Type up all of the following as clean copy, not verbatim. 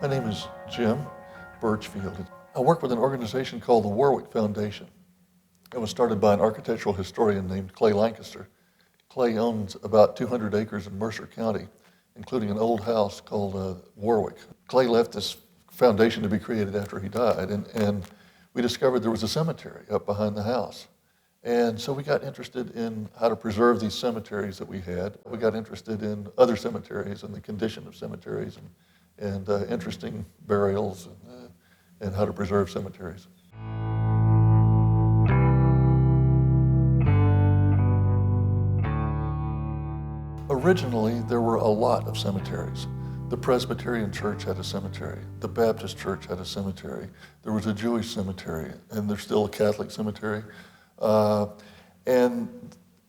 My name is Jim Birchfield. I work with an organization called the Warwick Foundation. It was started by an architectural historian named Clay Lancaster. Clay owns about 200 acres in Mercer County, including an old house called Warwick. Clay left this foundation to be created after he died, and we discovered there was a cemetery up behind the house. And so we got interested in how to preserve these cemeteries that we had. We got interested in other cemeteries and the condition of cemeteries and interesting burials and how to preserve cemeteries. Originally, there were a lot of cemeteries. The Presbyterian Church had a cemetery. The Baptist Church had a cemetery. There was a Jewish cemetery, and there's still a Catholic cemetery. And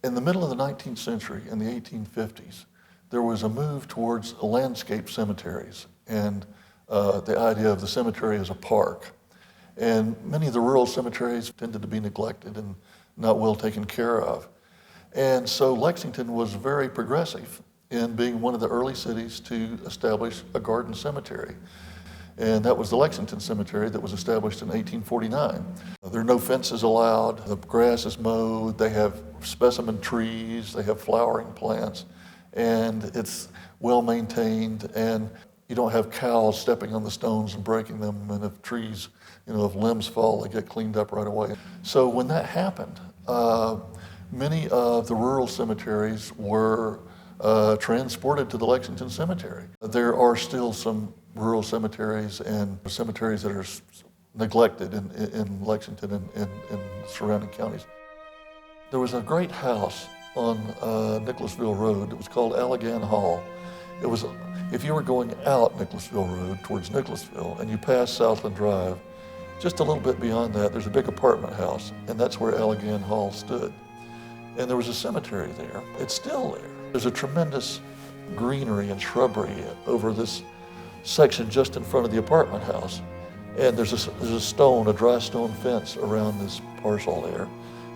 in the middle of the 19th century, in the 1850s, there was a move towards landscape cemeteries and the idea of the cemetery as a park. And many of the rural cemeteries tended to be neglected and not well taken care of. And so Lexington was very progressive in being one of the early cities to establish a garden cemetery. And that was the Lexington Cemetery that was established in 1849. There are no fences allowed, the grass is mowed, they have specimen trees, they have flowering plants, and it's well maintained, and you don't have cows stepping on the stones and breaking them, and if trees, if limbs fall, they get cleaned up right away. So when that happened, many of the rural cemeteries were transported to the Lexington Cemetery. There are still some rural cemeteries and cemeteries that are neglected in Lexington and surrounding counties. There was a great house on Nicholasville Road. It was called Allegan Hall. It was, if you were going out Nicholasville Road towards Nicholasville and you passed Southland Drive, just a little bit beyond that, there's a big apartment house, and that's where Allegan Hall stood. And there was a cemetery there. It's still there. There's a tremendous greenery and shrubbery over this section just in front of the apartment house. And there's a dry stone fence around this parcel there.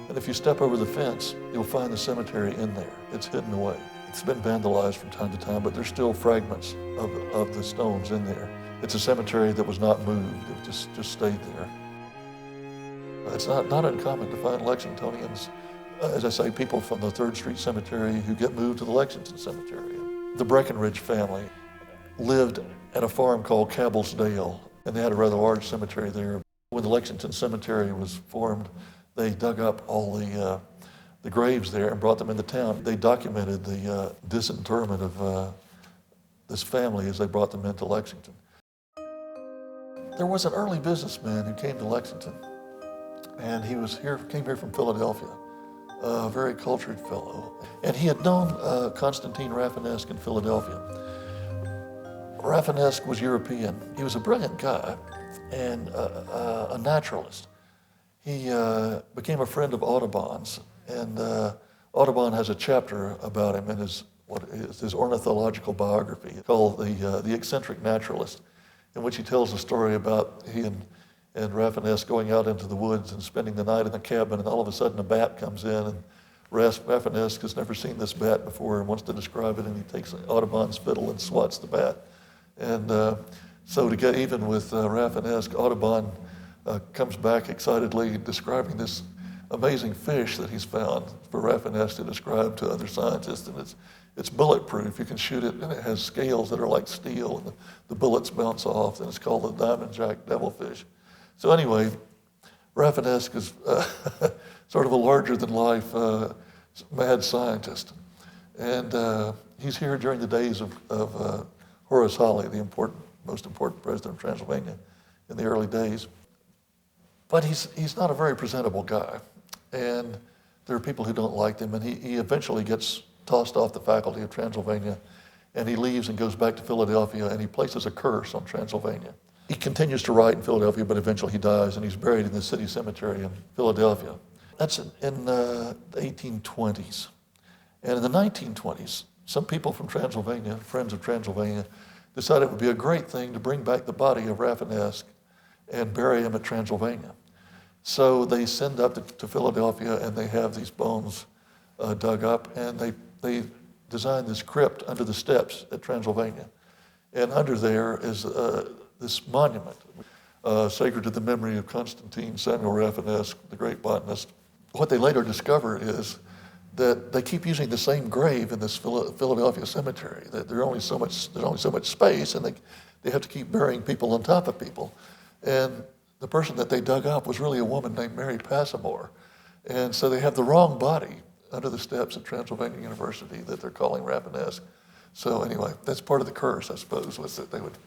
And if you step over the fence, you'll find the cemetery in there. It's hidden away. It's been vandalized from time to time, but there's still fragments of the stones in there. It's a cemetery that was not moved. It just stayed there. It's not uncommon to find Lexingtonians, as I say, people from the 3rd Street Cemetery who get moved to the Lexington Cemetery. The Breckenridge family lived at a farm called Cabell's Dale, and they had a rather large cemetery there. When the Lexington Cemetery was formed, they dug up all the graves there and brought them into town. They documented the disinterment of this family as they brought them into Lexington. There was an early businessman who came to Lexington, and he came here from Philadelphia. A very cultured fellow. And he had known Constantine Rafinesque in Philadelphia. Rafinesque was European. He was a brilliant guy and a naturalist. He became a friend of Audubon's, and Audubon has a chapter about him in his ornithological biography called The Eccentric Naturalist, in which he tells a story about he and Rafinesque going out into the woods and spending the night in the cabin, and all of a sudden a bat comes in, and Rafinesque has never seen this bat before and wants to describe it, and he takes Audubon's fiddle and swats the bat. And so to get even with Rafinesque, Audubon comes back excitedly describing this amazing fish that he's found for Rafinesque to describe to other scientists, and it's bulletproof. You can shoot it, and it has scales that are like steel, and the bullets bounce off, and it's called the Diamond Jack Devilfish. So anyway, Rafinesque is sort of a larger-than-life mad scientist. And he's here during the days of Horace Holley, the most important president of Transylvania in the early days. But he's not a very presentable guy. And there are people who don't like him, and he eventually gets tossed off the faculty of Transylvania, and he leaves and goes back to Philadelphia, and he places a curse on Transylvania. He continues to write in Philadelphia, but eventually he dies, and he's buried in the city cemetery in Philadelphia. That's in the 1820s. And in the 1920s, some people from Transylvania, friends of Transylvania, decided it would be a great thing to bring back the body of Rafinesque and bury him at Transylvania. So they send up to Philadelphia, and they have these bones dug up, and they designed this crypt under the steps at Transylvania. And under there is this monument, sacred to the memory of Constantine Samuel Rafinesque, the great botanist. What they later discover is that they keep using the same grave in this Philadelphia cemetery. That there's only so much space, and they have to keep burying people on top of people. And the person that they dug up was really a woman named Mary Passamore. And so they have the wrong body under the steps at Transylvania University that they're calling Rafinesque. So anyway, that's part of the curse, I suppose, was that they would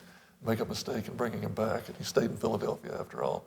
make a mistake in bringing him back, and he stayed in Philadelphia after all.